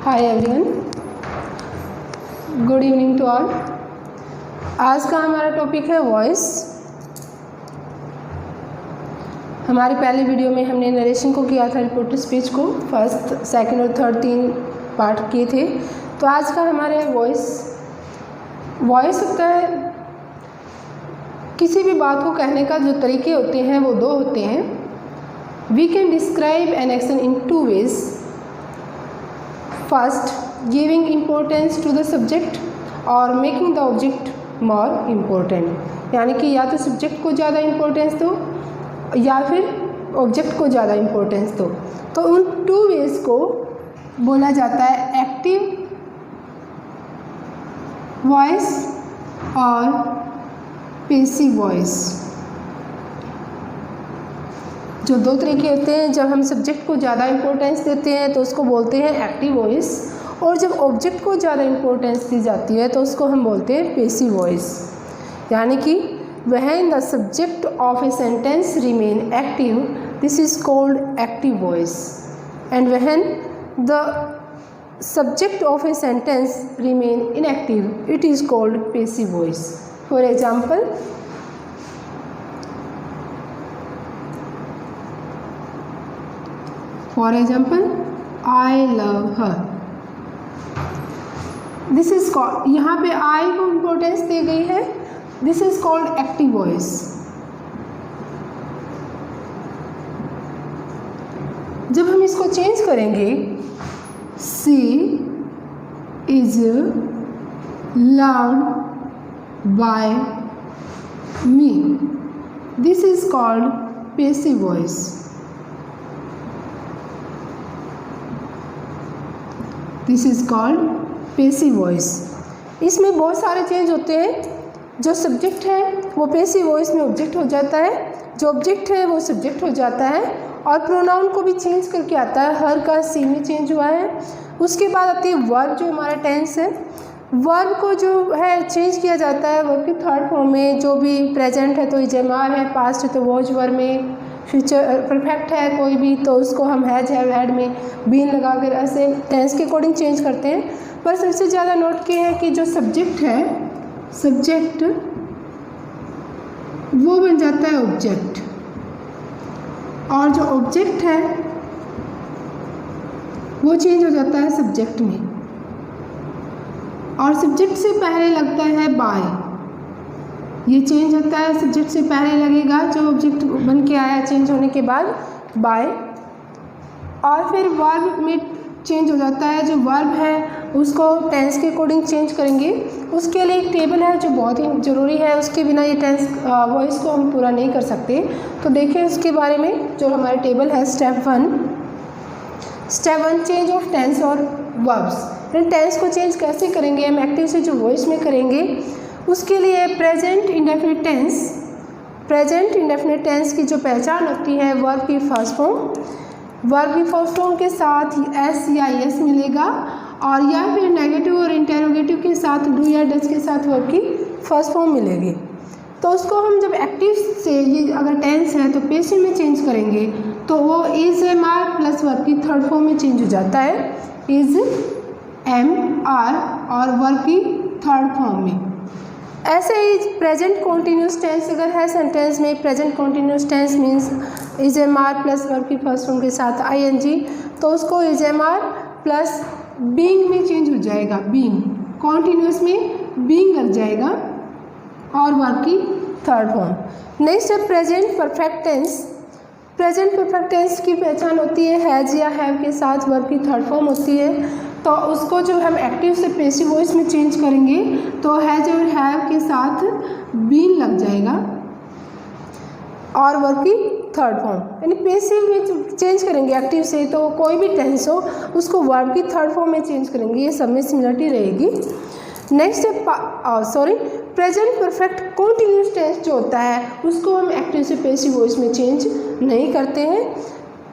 Hi everyone, good evening to all. आज का हमारा टॉपिक है वॉइस। हमारी पहली वीडियो में हमने नरेशन को किया था, रिपोर्टेड स्पीच को फर्स्ट, सेकंड और थर्ड 3 पार्ट किए थे। तो आज का हमारे वॉइस होता है किसी भी बात को कहने का जो तरीके होते हैं वो 2 होते हैं। We can describe an action in 2 ways। First, giving importance to the subject और making the object more important, यानी कि या तो सब्जेक्ट को ज़्यादा इम्पोर्टेंस दो या फिर ऑब्जेक्ट को ज़्यादा इम्पोर्टेंस दो। तो उन 2 ways को बोला जाता है एक्टिव वॉइस और पैसिव वॉइस। जो 2 तरीके होते हैं, जब हम सब्जेक्ट को ज़्यादा इम्पोर्टेंस देते हैं तो उसको बोलते हैं एक्टिव वॉइस, और जब ऑब्जेक्ट को ज़्यादा इम्पोर्टेंस दी जाती है तो उसको हम बोलते हैं पैसिव वॉइस। यानी कि when the subject of a sentence remain active, this is called active voice, and when the subject of a sentence remain inactive, it is called passive voice. For example, I love her। This is called, यहाँ पे आई को importance दी गई है, this is called active voice. जब हम इसको change करेंगे, she is loved by me, this is called passive voice. This is called passive voice. इसमें बहुत सारे चेंज होते हैं। जो सब्जेक्ट है वो पैसिव वॉइस में ऑब्जेक्ट हो जाता है, जो ऑब्जेक्ट है वो सब्जेक्ट हो जाता है, और प्रोनाउन को भी चेंज करके आता है। हर का सी में चेंज हुआ है। उसके बाद आती है वर्ब, जो हमारा टेंस है। वर्ब को जो है चेंज किया जाता है वर्ब की थर्ड फॉर्म में। जो भी प्रेजेंट है तो इजेमार है, पास्ट है तो वॉज वर्ब में, फ्यूचर परफेक्ट है कोई भी तो उसको हम हैज हैव हैड में बीन लगा कर ऐसे टेंस के अकॉर्डिंग चेंज करते हैं। पर सबसे ज़्यादा नोट किए हैं कि जो सब्जेक्ट है, सब्जेक्ट वो बन जाता है ऑब्जेक्ट, और जो ऑब्जेक्ट है वो चेंज हो जाता है सब्जेक्ट में, और सब्जेक्ट से पहले लगता है बाय। ये चेंज होता है, सब्जेक्ट से पहले लगेगा जो ऑब्जेक्ट बन के आया चेंज होने के बाद बाय, और फिर वर्ब में चेंज हो जाता है। जो वर्ब है उसको टेंस के अकॉर्डिंग चेंज करेंगे। उसके लिए एक टेबल है जो बहुत ही ज़रूरी है, उसके बिना ये टेंस वॉइस को हम पूरा नहीं कर सकते। तो देखिए उसके बारे में, जो हमारा टेबल है। स्टेप 1 चेंज ऑफ टेंस और वर्ब्स। टेंस को चेंज कैसे करेंगे हम, एक्टिव से जो वॉइस में करेंगे। उसके लिए present indefinite tense, present indefinite tense की जो पहचान होती है वर्ब की फर्स्ट फॉर्म, वर्ब की फर्स्ट फॉर्म के साथ एस या एस मिलेगा, और या फिर नेगेटिव और इंटेरोगेटिव के साथ डू या डज के साथ वर्ब की फर्स्ट फॉर्म मिलेगी। तो उसको हम जब एक्टिव से, ये अगर टेंस है तो पैसिव में चेंज करेंगे तो वो is am are plus verb की थर्ड फॉर्म में चेंज हो जाता है, इज एम आर, और वर्ब की थर्ड फॉर्म में। ऐसे ही प्रेजेंट कॉन्टीन्यूस टेंस अगर है सेंटेंस में, present continuous tense means is am are plus verb की फर्स्ट फॉर्म के साथ आईएनजी, तो उसको is am are plus being में चेंज हो जाएगा। बीइंग कॉन्टीन्यूस में बीइंग लग जाएगा, और वर्ब की थर्ड फॉर्म। नेक्स्ट है present perfect tense. Present perfect tense की पहचान होती है हैज़ या हैव के साथ वर्ब की थर्ड फॉर्म होती है। तो उसको जो हम एक्टिव से पैसिव वॉइस में चेंज करेंगे तो हैज और हैव के साथ बीन लग जाएगा, और वर्ब की थर्ड फॉर्म। यानी पैसिव में चेंज करेंगे एक्टिव से, तो कोई भी टेंस हो उसको वर्ब की थर्ड फॉर्म में चेंज करेंगे, ये सब में सिमिलरिटी रहेगी। नेक्स्ट है प्रेजेंट परफेक्ट कॉन्टीन्यूस टेंस जो होता है उसको हम एक्टिव से पैसिव वॉइस में चेंज नहीं करते हैं।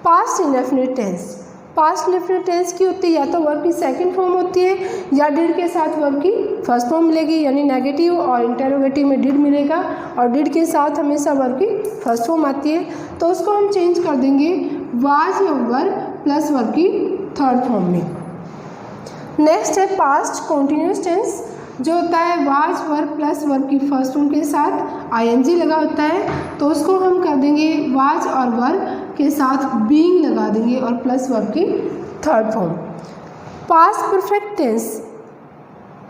Past indefinite tense, past indefinite tense की होती है या तो वर्ब की सेकंड फॉर्म होती है या डिड के साथ वर्ब की फर्स्ट फॉर्म मिलेगी, यानी नेगेटिव और इंटेरोगेटिव में डिड मिलेगा, और डिड के साथ हमेशा वर्ब की फर्स्ट फॉर्म आती है। तो उसको हम चेंज कर देंगे वाज या वर प्लस वर्ब की थर्ड फॉर्म में। नेक्स्ट है पास्ट कॉन्टिन्यूस टेंस, जो होता है वाज वर्ब प्लस वर्ब की फर्स्ट फॉर्म के साथ आईएनजी लगा होता है, तो उसको हम कर देंगे वाज और वर्ब के साथ बीइंग लगा देंगे और प्लस वर्ब की third form. Past perfect tense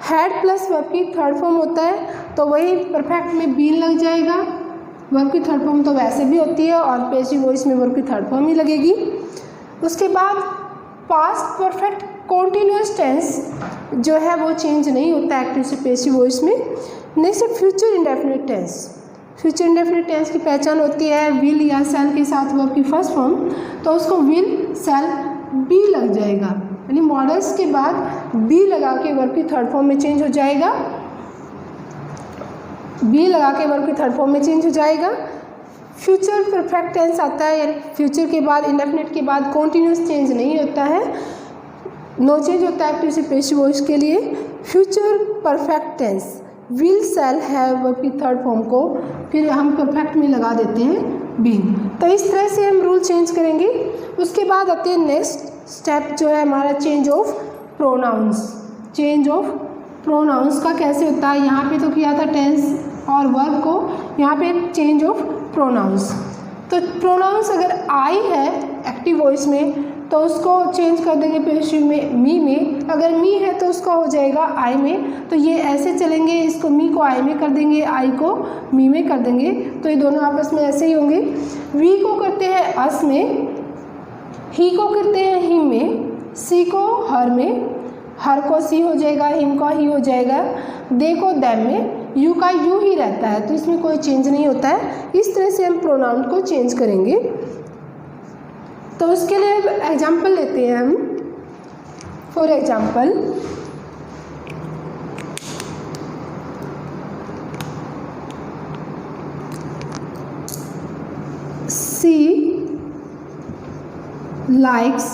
had plus verb की थर्ड फॉर्म होता है, तो वही परफेक्ट में बीन लग जाएगा। वर्ब की थर्ड फॉर्म तो वैसे भी होती है और पैसिव वॉइस में वर्ब की थर्ड फॉर्म ही लगेगी। उसके बाद पास्ट परफेक्ट कॉन्टिन्यूस टेंस जो है वो चेंज नहीं होता एक्टिव से पैसिव वॉइस में। नेक्स्ट है future indefinite tense. Future indefinite tense की पहचान होती है विल या सेल के साथ वर्ब की फर्स्ट फॉर्म, तो उसको विल सेल बी लग जाएगा, यानी मॉडल्स के बाद बी लगा के वर्ब की थर्ड फॉर्म में चेंज हो जाएगा। बी लगा के वर्ब की थर्ड फॉर्म में चेंज हो जाएगा। फ्यूचर परफेक्ट टेंस आता है, यानी फ्यूचर के बाद इंडेफिनिट के बाद कॉन्टिन्यूस चेंज नहीं होता है, नो चेंज होता है एक्टिव से पैसिव वॉइस के लिए। Future perfect tense will shall have verb की थर्ड फॉर्म को फिर हम परफेक्ट में लगा देते हैं बीइंग। तो इस तरह से हम रूल चेंज करेंगे। उसके बाद आते हैं नेक्स्ट स्टेप जो है हमारा change of pronouns. Change of pronouns का कैसे होता है, यहाँ पे तो किया था टेंस और वर्ब को, यहाँ पे चेंज ऑफ प्रोनाउंस। तो प्रोनाउंस अगर आई है एक्टिव वॉइस में तो उसको चेंज कर देंगे पैसिव में मी में, अगर मी है तो उसका हो जाएगा आई में। तो ये ऐसे चलेंगे, इसको मी को आई में कर देंगे, आई को मी में कर देंगे, तो ये दोनों आपस में ऐसे ही होंगे। वी को करते हैं अस में, ही को करते हैं हिम में, सी को हर में, हर को सी हो जाएगा, हिम का ही हो जाएगा, दे को दैम में, यू का यू ही रहता है, तो इसमें कोई चेंज नहीं होता है। इस तरह से हम प्रोनाउन को चेंज करेंगे। तो उसके लिए एग्जाम्पल लेते हैं हम। For example she likes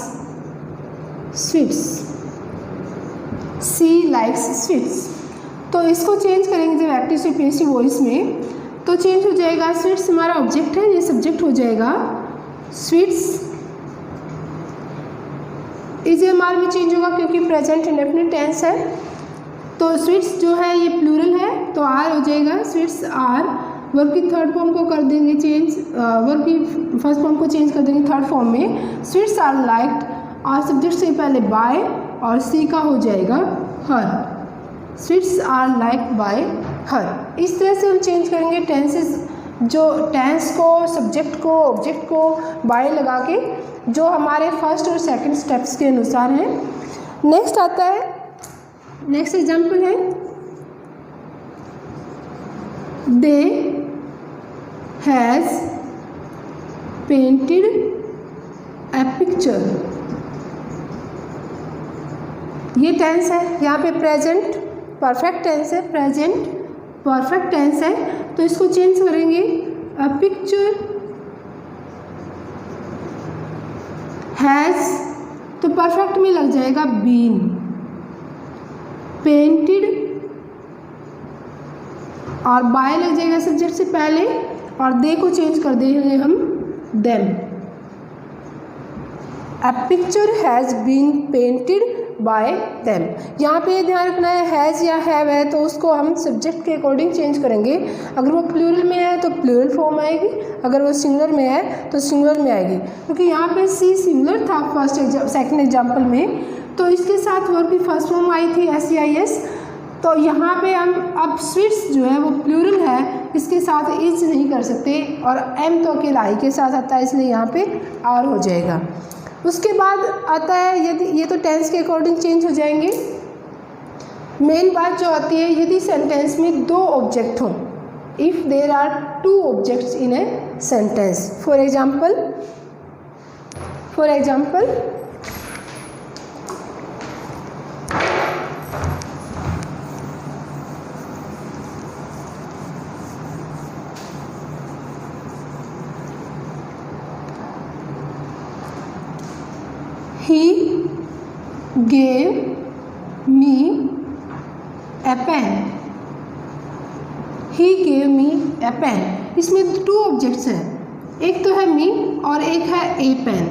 sweets, she likes sweets. तो इसको चेंज करेंगे जब एक्टिव से पैसिव वॉइस में, तो चेंज हो जाएगा। स्वीट्स हमारा ऑब्जेक्ट है, ये सब्जेक्ट हो जाएगा। स्वीट्स इज एमआर में चेंज होगा क्योंकि प्रेजेंट इंडेफिनिट टेंस है। तो स्वीट्स जो है ये प्लूरल है, तो आर हो जाएगा। स्वीट्स आर, वर्ब की थर्ड फॉर्म को कर देंगे चेंज, वर्ब की फर्स्ट फॉर्म को चेंज कर देंगे थर्ड फॉर्म में। Sweets are liked, are subject से पहले बाय और सी का हो जाएगा her. Sweets are liked by her. इस तरह से हम चेंज करेंगे टेंसेस, जो टेंस को, सब्जेक्ट को, ऑब्जेक्ट को बाय लगा के, जो हमारे फर्स्ट और सेकंड स्टेप्स के अनुसार हैं। नेक्स्ट आता है, नेक्स्ट एग्जाम्पल है they has painted A picture. ये टेंस है, यहाँ पे प्रेजेंट परफेक्ट टेंस है, प्रेजेंट परफेक्ट टेंस है, तो इसको चेंज करेंगे। अ पिक्चर हैज़, तो परफेक्ट में लग जाएगा बीन। पेंटेड और बाय लग जाएगा सब्जेक्ट से पहले, और दे को चेंज कर देंगे हम them. A picture has been painted by them. यहाँ पे ध्यान रखना है हैज़ या हैव है तो उसको हम सब्जेक्ट के अकॉर्डिंग चेंज करेंगे। अगर वो प्लूरल में है तो प्लूरल फॉर्म आएगी, अगर वो सिंगुलर में है तो सिंगुलर में आएगी। क्योंकि यहाँ पे सी सिंगुलर था फर्स्ट सेकंड एग्जाम्पल में, तो इसके साथ वर्ब की फर्स्ट फॉर्म आई थी SEIS। तो यहाँ पे हम अब स्वीट्स जो है वो प्लूरल है, इसके साथ इज नहीं कर सकते, और एम तो अकेला आई के साथ आता है, इसलिए यहाँ पे आर हो जाएगा। उसके बाद आता है, यदि ये तो टेंस के अकॉर्डिंग चेंज हो जाएंगे। मेन बात जो आती है, यदि सेंटेंस में दो ऑब्जेक्ट हों, if there are two objects in a sentence. For example He gave me a pen. He gave me a pen. इसमें टू ऑब्जेक्ट्स हैं, एक तो है मी और एक है ए पेन।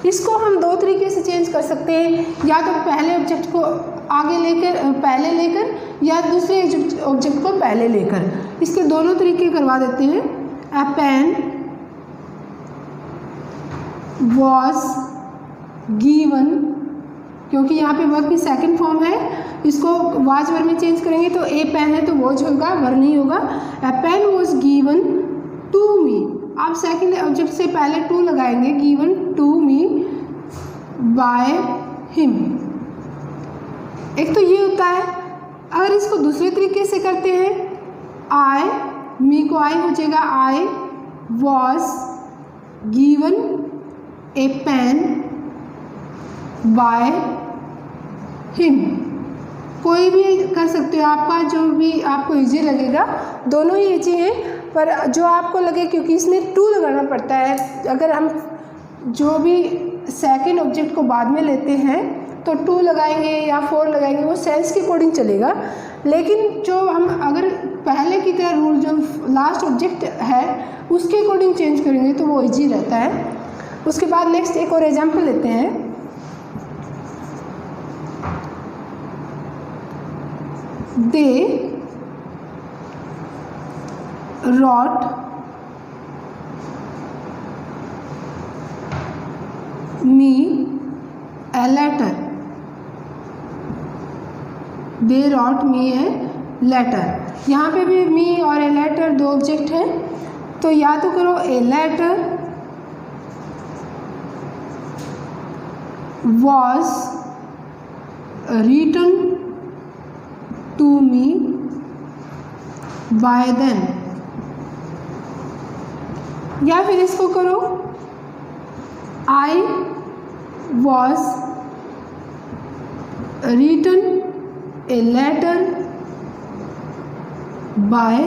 इसको हम दो तरीके से चेंज कर सकते हैं, या तो पहले ऑब्जेक्ट को आगे लेकर पहले लेकर, या दूसरे ऑब्जेक्ट को पहले लेकर। इसके दोनों तरीके करवा देते हैं। अ पेन वॉज गिवन, क्योंकि यहाँ पे वर्ब की सेकंड फॉर्म है, इसको वाज वर्ब में चेंज करेंगे तो ए पेन है तो वॉज होगा, वर्ब नहीं होगा। A pen was given to me, आप सेकंड ऑब्जेक्ट से पहले टू लगाएंगे, given to me by him. एक तो ये होता है। अगर इसको दूसरे तरीके से करते हैं, आई, मी को आई हो जाएगा, I was given a pen by him. कोई भी कर सकते हो, आपका जो भी आपको इजी लगेगा, दोनों ही इजी हैं, पर जो आपको लगे, क्योंकि इसमें टू लगाना पड़ता है। अगर हम जो भी सेकंड ऑब्जेक्ट को बाद में लेते हैं तो टू लगाएंगे या फोर लगाएंगे, वो सेंस के अकॉर्डिंग चलेगा। लेकिन जो हम अगर पहले की तरह रूल जो लास्ट ऑब्जेक्ट है उसके अकॉर्डिंग चेंज करेंगे तो वो इजी रहता है। उसके बाद नेक्स्ट एक और एग्जाम्पल लेते हैं। दे wrote me a letter, they wrote me a letter। यहाँ पे भी मी और ए लेटर दो ऑब्जेक्ट हैं, तो या तो करो a letter was written to me by them, या फिर इसको करो I was written a letter by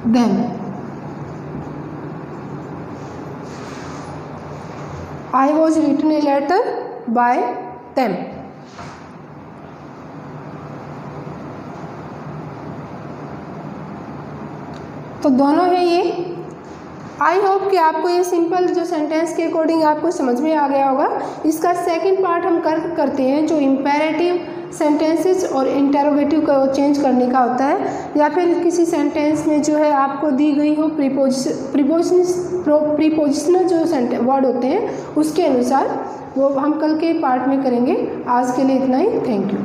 them. I was written a letter by them. तो दोनों है ये। आई होप कि आपको ये सिंपल जो सेंटेंस के अकॉर्डिंग आपको समझ में आ गया होगा। इसका सेकंड पार्ट हम करते हैं, जो इम्पेरेटिव सेंटेंसेस और इंटरोगेटिव को चेंज करने का होता है, या फिर किसी सेंटेंस में जो है आपको दी गई हो प्रीपोजिशनल जो वर्ड होते हैं उसके अनुसार, वो हम कल के पार्ट में करेंगे। आज के लिए इतना ही, थैंक यू।